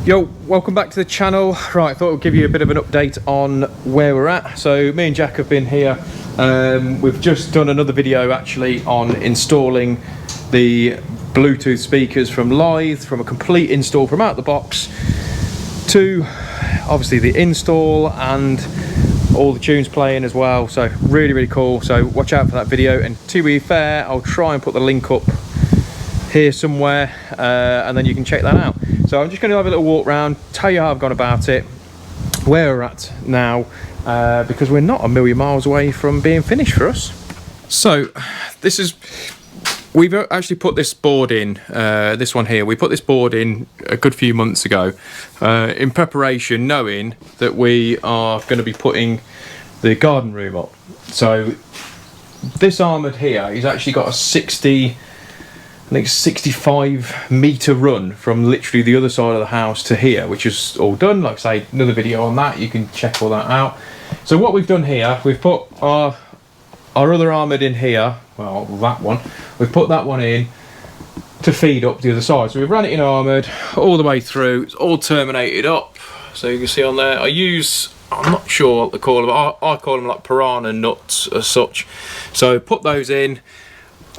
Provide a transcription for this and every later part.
Yo, welcome back to the channel. Right, I thought I'd give you a bit of an update on where we're at. So me and Jack have been here. We've just done another video actually on installing the Bluetooth speakers from Lyth, from a complete install from out the box to obviously the install and all the tunes playing as well. So really cool. So watch out for that video, and to be fair, I'll try and put the link up here somewhere and then you can check that out. So I'm just going to have a little walk around, tell you how I've gone about it, where we're at now, because we're not a million miles away from being finished for us. So we've actually put this board in, this one here, we put this board in a good few months ago in preparation, knowing that we are going to be putting the garden room up. So this armoured here, he's actually got a 65 metre run from literally the other side of the house to here, which is all done. Like I say, another video on that, you can check all that out. So what we've done here, we've put our other armoured in here, well, that one, we've put that one in to feed up the other side. So we've ran it in armoured all the way through, it's all terminated up. So you can see on there, I'm not sure what they call them, I call them like piranha nuts as such. So put those in,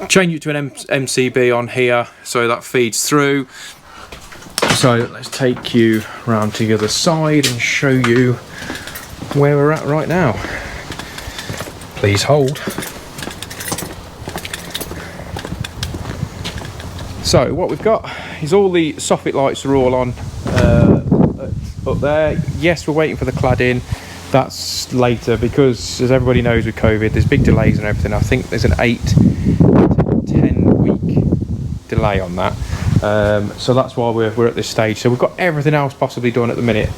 change it to an MCB on here so that feeds through. So let's take you around to the other side and show you where we're at right now. Please hold. So what we've got is all the soffit lights are all on up there. Yes, we're waiting for the cladding. That's later because, as everybody knows with COVID, there's big delays and everything. I think there's an 8 to 10 week delay on that. So that's why we're at this stage. So we've got everything else possibly done at the minute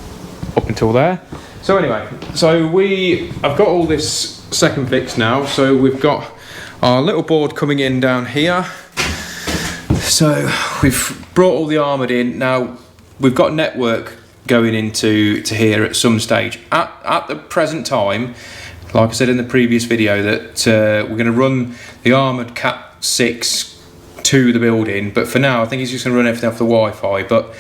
up until there. So anyway, I've got all this second fix now. So we've got our little board coming in down here. So we've brought all the armoured in. Now we've got network going into here at some stage. At the present time, like I said in the previous video, that we're going to run the armoured Cat 6 to the building, but for now I think he's just going to run everything off the Wi-Fi. But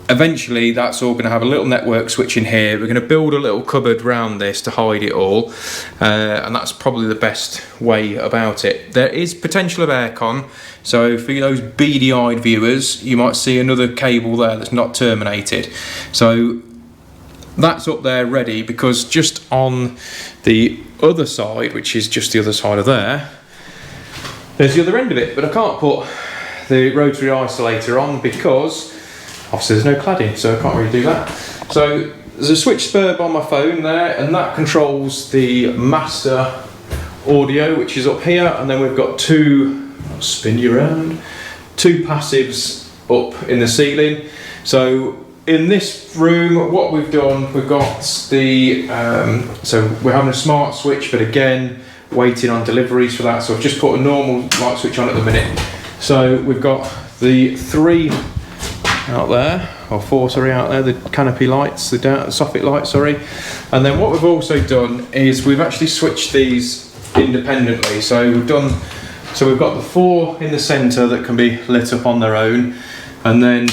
eventually that's all going to have a little network switch in here. We're going to build a little cupboard around this to hide it all, and that's probably the best way about it. There is potential of aircon, so for those beady-eyed viewers, you might see another cable there that's not terminated. So that's up there ready, because just on the other side, which is just the other side of there, there's the other end of it, but I can't put the rotary isolator on because obviously there's no cladding, so I can't really do that. So there's a switch spurb on my phone there, and that controls the master audio, which is up here, and then we've got I'll spin you around, two passives up in the ceiling. So in this room, what we've done, we've got the, so we're having a smart switch, but again, waiting on deliveries for that. So I've just put a normal light switch on at the minute. So we've got the 3 out there, or 4, sorry, out there, the canopy lights, the soffit lights, sorry. And then what we've also done is we've actually switched these independently. So we've got the 4 in the centre that can be lit up on their own, and then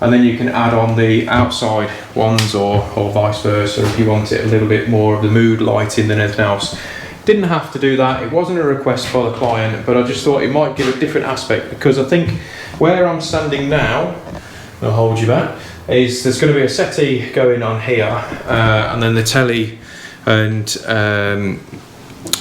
you can add on the outside ones, or vice versa if you want it a little bit more of the mood lighting than anything else. Didn't have to do that, it wasn't a request by the client, but I just thought it might give a different aspect, because I think where I'm standing now, I'll hold you back, is there's going to be a settee going on here, and then the telly and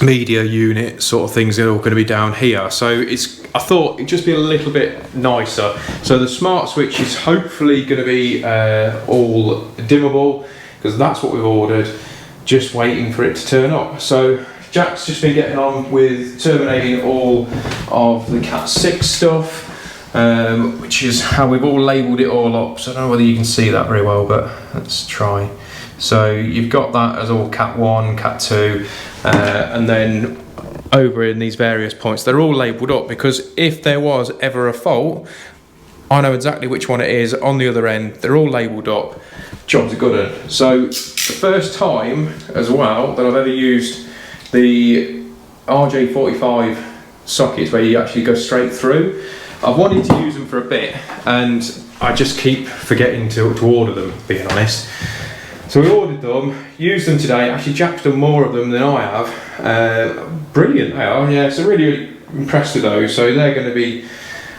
media unit sort of things are all going to be down here. So I thought it'd just be a little bit nicer. So the smart switch is hopefully going to be all dimmable, because that's what we've ordered, just waiting for it to turn up. So Jack's just been getting on with terminating all of the Cat 6 stuff, which is how we've all labelled it all up. So I don't know whether you can see that very well, but let's try. So you've got that as all Cat 1, Cat 2, and then over in these various points, they're all labelled up, because if there was ever a fault, I know exactly which one it is on the other end. They're all labelled up. Job's a good one. So the first time as well that I've ever used the RJ45 sockets where you actually go straight through. I've wanted to use them for a bit, and I just keep forgetting to order them, being honest. So we ordered them, used them today. Actually, Jack's done more of them than I have. Brilliant they are, yeah, so really impressed with those. So they're going to be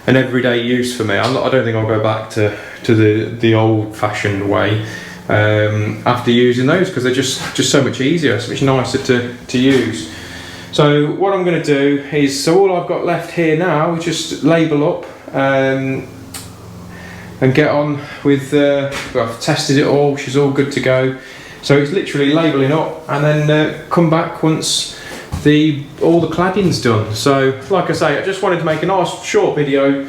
an everyday use for me. I don't think I'll go back to the old-fashioned way after using those, because they're just so much easier, so much nicer to use. So what I'm going to do is, so all I've got left here now is just label up and get on with, well, I've tested it all, she's all good to go. So it's literally labelling up and then come back once all the cladding's done. So like I say, I just wanted to make a nice short video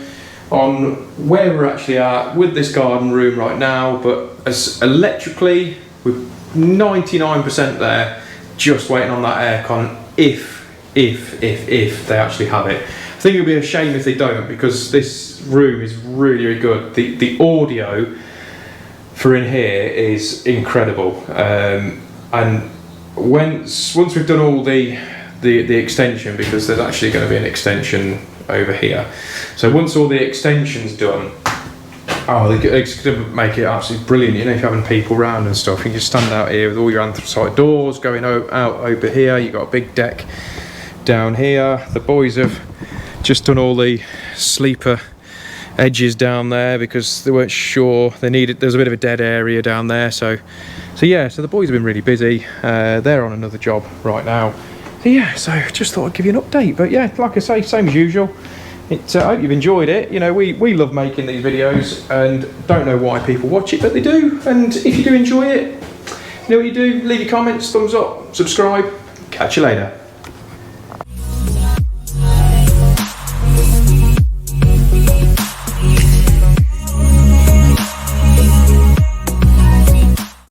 on where we're actually at with this garden room right now, but as electrically, we're 99% there, just waiting on that aircon if they actually have it. I think it would be a shame if they don't, because this room is really good. The audio for in here is incredible, and once we've done all the extension, because there's actually going to be an extension over here, so once all the extension's done, it's going to make it absolutely brilliant. You know, if you're having people round and stuff, you can just stand out here with all your anthracite doors going out over here. You've got a big deck down here. The boys have just done all the sleeper edges down there because they weren't sure, there's a bit of a dead area down there, so yeah, so the boys have been really busy. They're on another job right now, so yeah, so just thought I'd give you an update. But yeah, like I say, same as usual, I hope you've enjoyed it. You know, we love making these videos and don't know why people watch it, but they do. And if you do enjoy it, you know what you do, leave your comments, thumbs up, subscribe. Catch you later.